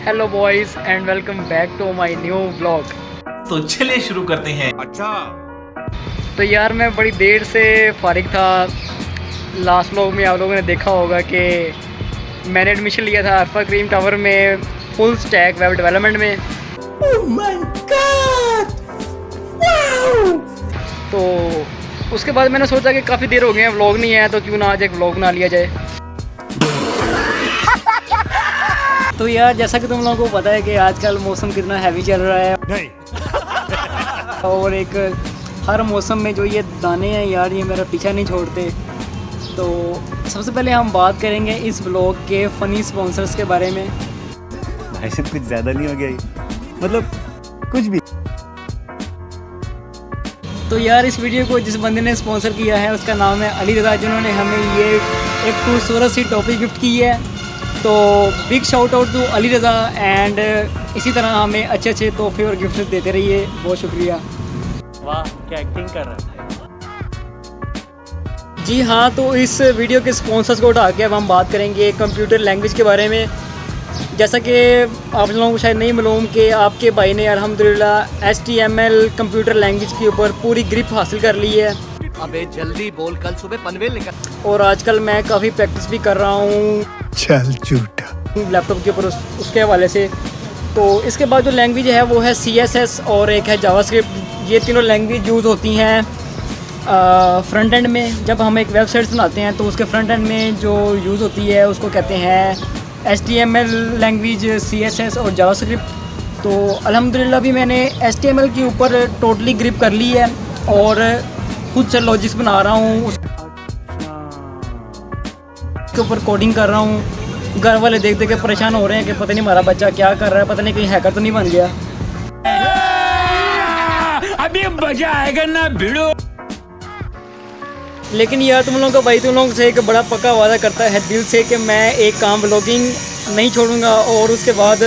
Hello boys and welcome back to my new vlog. तो चलिए शुरू करते हैं। अच्छा तो यार मैं बड़ी देर से फारिग था। लास्ट व्लॉग में आप लोगों ने देखा होगा कि मैंने एडमिशन लिया था अरफा क्रीम टावर में फुल स्टैक वेब डेवलपमेंट में। Oh my God! Wow! तो उसके बाद मैंने सोचा कि काफ़ी देर हो गए हैं व्लॉग नहीं आया, तो क्यों ना आज एक व्लॉग बना लिया जाए। तो यार जैसा कि तुम लोगों को पता है कि आजकल मौसम कितना हैवी चल रहा है नहीं और एक हर मौसम में जो ये दाने हैं यार ये मेरा पीछा नहीं छोड़ते। तो सबसे पहले हम बात करेंगे इस ब्लॉग के फ़नी स्पॉन्सर्स के बारे में। भाई साहब कुछ ज़्यादा नहीं हो गया ये? मतलब कुछ भी। तो यार इस वीडियो को जिस बंदे ने स्पॉन्सर किया है उसका नाम है अली रज़ा, जिन्होंने हमें ये एक खूबसूरत सी टॉपी गिफ्ट की है। तो big shout out to Ali Raza and इसी तरह हमें अच्छे अच्छे तोहफे और गिफ्ट देते रहिए। बहुत शुक्रिया। वाह क्या एक्टिंग कर रहा है। जी हाँ, तो इस वीडियो के स्पॉन्सर्स को उठा के अब हम बात करेंगे कंप्यूटर लैंग्वेज के बारे में। जैसा कि आप लोगों को शायद नहीं मालूम कि आपके भाई ने अल्हम्दुलिल्लाह HTML कंप्यूटर लैंग्वेज के ऊपर पूरी ग्रिप हासिल कर ली है। अबे जल्दी बोल, कल सुबह पनवेल निकल। और आजकल मैं काफ़ी प्रैक्टिस भी कर रहा हूँ चल झूठा। लैपटॉप के ऊपर उसके हवाले से। तो इसके बाद जो लैंग्वेज है वो है CSS और एक है जावास्क्रिप्ट। ये तीनों लैंग्वेज यूज़ होती हैं फ्रंट एंड में। जब हम एक वेबसाइट बनाते हैं तो उसके फ्रंट एंड में जो यूज़ होती है उसको कहते हैं HTML लैंग्वेज, CSS और जावास्क्रिप्ट। तो अल्हम्दुलिल्लाह भी मैंने HTML के ऊपर टोटली ग्रिप कर ली है और खुद से लॉजिक्स बना रहा हूँ, उसके ऊपर कोडिंग कर रहा हूँ। घर वाले देख देख के परेशान हो रहे हैं कि पता नहीं हमारा बच्चा क्या कर रहा है, पता नहीं कहीं हैकर तो नहीं बन गया। अभी मजा आएगा ना भिड़ो। लेकिन यार तुम लोगों का भाई तुम लोगों से एक बड़ा पक्का वादा करता है दिल से कि मैं एक काम व्लॉगिंग नहीं छोड़ूंगा और उसके बाद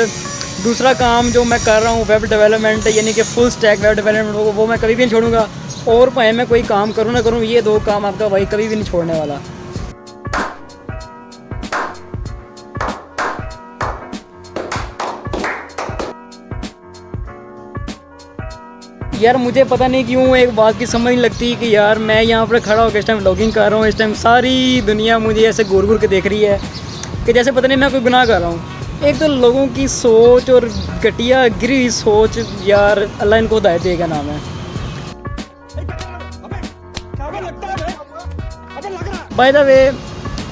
दूसरा काम जो मैं कर रहा हूँ वेब डेवलपमेंट यानी कि फुल स्टैक वेब डेवलपमेंट वो मैं कभी भी नहीं छोड़ूंगा। और भाई मैं कोई काम करूँ ना करूँ, ये दो काम आपका भाई कभी भी नहीं छोड़ने वाला। यार मुझे पता नहीं क्यों एक बात की समझ नहीं लगती कि यार मैं यहाँ पर खड़ा होकर इस टाइम व्लॉगिंग कर रहा हूँ, इस टाइम सारी दुनिया मुझे ऐसे घूर घूर के देख रही है कि जैसे पता नहीं मैं कोई गुनाह कर रहा हूँ। एक तो लोगों की सोच और घटिया गिरी हुई सोच, यार अल्लाह इनको हिदायत देगा नाम है। बाय द वे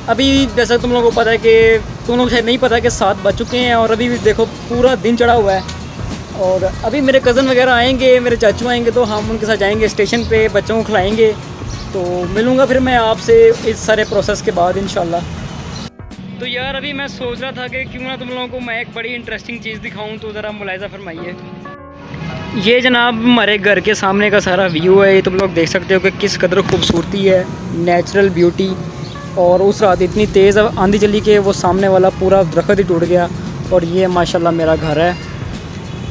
अभी जैसा तुम लोगों को पता है कि तुम लोग शायद नहीं पता कि 7 बज चुके हैं और अभी भी देखो पूरा दिन चढ़ा हुआ है। और अभी मेरे कज़न वगैरह आएंगे, मेरे चाचू आएंगे, तो हम उनके साथ जाएंगे स्टेशन पे, बच्चों को खिलाएंगे। तो मिलूँगा फिर मैं आपसे इस सारे प्रोसेस के बाद इंशाल्लाह। तो यार अभी मैं सोच रहा था कि क्यों ना तुम लोगों को मैं एक बड़ी इंटरेस्टिंग चीज़ दिखाऊं, तो ज़रा मुलाहिज़ा फरमाइए। ये जनाब हमारे घर के सामने का सारा व्यू है। ये तुम लोग देख सकते हो कि किस कदर खूबसूरती है, नेचुरल ब्यूटी। और उस रात इतनी तेज़ आंधी चली कि वो सामने वाला पूरा दरख्त ही टूट गया। और ये माशाल्लाह मेरा घर है।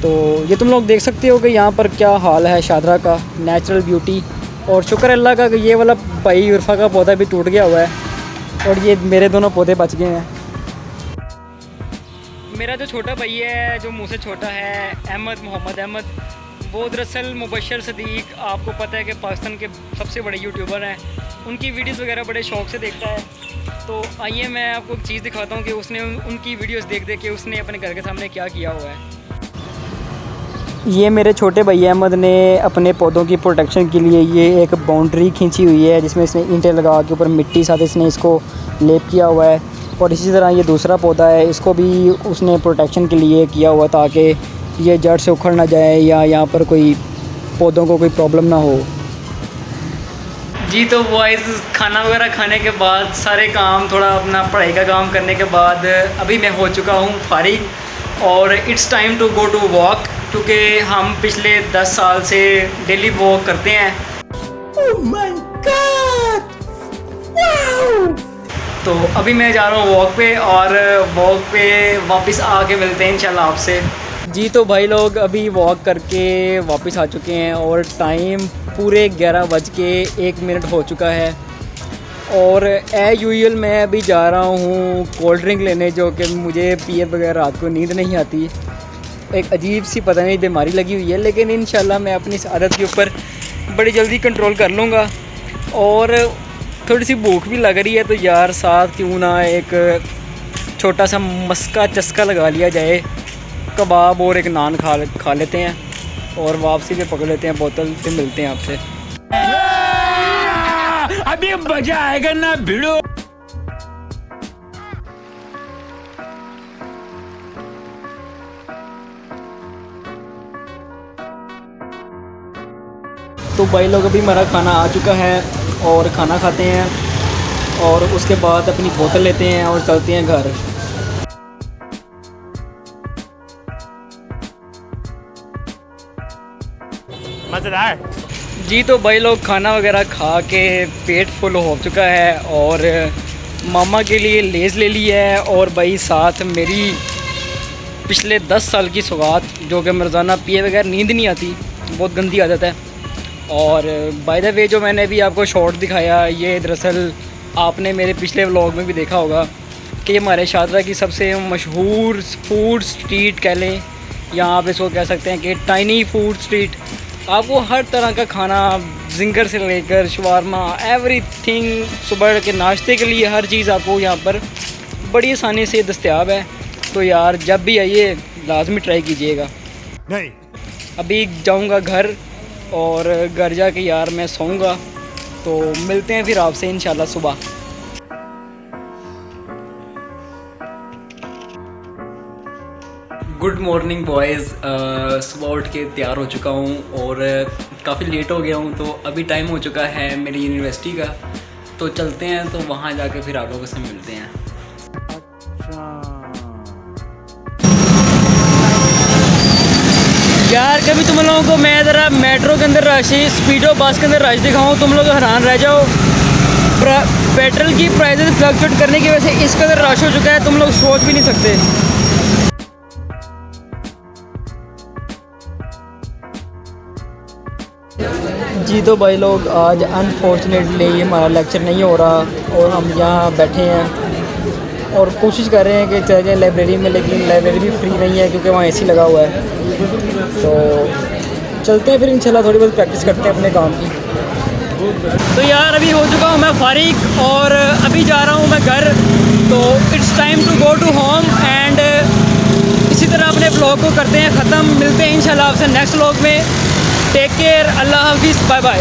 तो ये तुम लोग देख सकते हो कि यहाँ पर क्या हाल है शादरा का, नेचुरल ब्यूटी। और शुक्र अल्लाह का कि ये वाला भाई उर्फा का पौधा भी टूट गया हुआ है और ये मेरे दोनों पौधे बच गए हैं। मेरा जो छोटा भाई है जो मुझसे छोटा है मोहम्मद अहमद, वो दरअसल मुबशर सदीक, आपको पता है कि पाकिस्तान के सबसे बड़े यूट्यूबर हैं। उनकी वीडियोस वगैरह बड़े शौक़ से देखता है। तो आइए मैं आपको एक चीज़ दिखाता हूँ कि उसने उनकी वीडियोस देख देख के उसने अपने घर के सामने क्या किया हुआ है। ये मेरे छोटे भाई अहमद ने अपने पौधों की प्रोटेक्शन के लिए ये एक बाउंड्री खींची हुई है जिसमें इसने ईंटें लगा के ऊपर मिट्टी साथ इसने इसको लेप किया हुआ है। और इसी तरह ये दूसरा पौधा है, इसको भी उसने प्रोटेक्शन के लिए किया हुआ ताकि ये जड़ से उखड़ ना जाए या यहाँ पर कोई पौधों को कोई प्रॉब्लम ना हो। जी तो बॉयज़ खाना वगैरह खाने के बाद सारे काम, थोड़ा अपना पढ़ाई का काम करने के बाद अभी मैं हो चुका हूँ फारिग और it's time to go to walk, क्योंकि हम पिछले 10 साल से डेली वॉक करते हैं। Oh my God! Wow! तो अभी मैं जा रहा हूँ वॉक पे और वॉक पे वापस आके मिलते हैं इंशाल्लाह आपसे। जी तो भाई लोग अभी वॉक करके वापस आ चुके हैं और टाइम पूरे 11 बज के 1 मिनट हो चुका है। और यूजुअल मैं अभी जा रहा हूँ कोल्ड ड्रिंक लेने, जो कि मुझे पिए बगैर रात को नींद नहीं आती। एक अजीब सी पता नहीं बीमारी लगी हुई है, लेकिन इंशाल्लाह मैं अपनी इस आदत के ऊपर बड़ी जल्दी कंट्रोल कर लूँगा। और थोड़ी सी भूख भी लग रही है, तो यार साथ क्यों ना एक छोटा सा मस्का चस्का लगा लिया जाए, कबाब और एक नान खा लेते हैं और वापसी पे पकड़ लेते हैं बोतल। फिर मिलते हैं आपसे। अभी मजा आएगा ना भिड़ो। तो भाई लोग अभी हमारा खाना आ चुका है और खाना खाते हैं और उसके बाद अपनी बोतल लेते हैं और चलते हैं घर। मजेदार। जी तो भाई लोग खाना वगैरह खा के पेट फुल हो चुका है और मामा के लिए लेज़ ले ली है, और भाई साथ मेरी पिछले 10 साल की सौगात, जो कि रोज़ाना पिए बगैर नींद नहीं आती, बहुत गंदी आदत है। और बाय द वे जो मैंने अभी आपको शॉर्ट दिखाया, ये दरअसल आपने मेरे पिछले व्लॉग में भी देखा होगा कि ये हमारे शादरा की सबसे मशहूर फूड स्ट्रीट कह लें, या आप इसको कह सकते हैं कि टाइनी फूड स्ट्रीट। आपको हर तरह का खाना, जिंगर से लेकर शवारमा, एवरीथिंग, सुबह के नाश्ते के लिए हर चीज़ आपको यहाँ पर बड़ी आसानी से दस्तयाब है। तो यार जब भी आइए लाजमी ट्राई कीजिएगा। नहीं अभी जाऊँगा घर और घर जाके यार मैं सोऊंगा, तो मिलते हैं फिर आपसे इंशाल्लाह सुबह। Good morning boys. सुबह उठ के तैयार हो चुका हूँ और काफ़ी लेट हो गया हूँ, तो अभी टाइम हो चुका है मेरी यूनिवर्सिटी का, तो चलते हैं। तो वहाँ जाके फिर आप लोगों से मिलते हैं। यार कभी तुम लोगों को मैं ज़रा मेट्रो के अंदर रश, स्पीडो बस के अंदर रश दिखाऊँ, तुम लोग हैरान रह जाओ। पेट्रोल की प्राइसेस फ्लक्चुएट करने की वजह से इसके अंदर रश हो चुका है, तुम लोग सोच भी नहीं सकते। जी तो भाई लोग आज अनफॉर्चुनेटली हमारा लेक्चर नहीं हो रहा और हम यहाँ बैठे हैं और कोशिश कर रहे हैं कि चले जाएँ लाइब्रेरी में, लेकिन लाइब्रेरी भी फ्री नहीं है क्योंकि वहाँ एसी लगा हुआ है। तो चलते हैं फिर इंशाल्लाह, थोड़ी बहुत प्रैक्टिस करते हैं अपने काम की। तो यार अभी हो चुका हूँ मैं फारिग और अभी जा रहा हूँ मैं घर। तो it's time to go to home and इसी तरह अपने ब्लॉग को करते हैं ख़त्म। मिलते हैं इंशाल्लाह आपसे नेक्स्ट व्लॉग में। टेक केयर, अल्लाह हाफिज़, बाय बाय।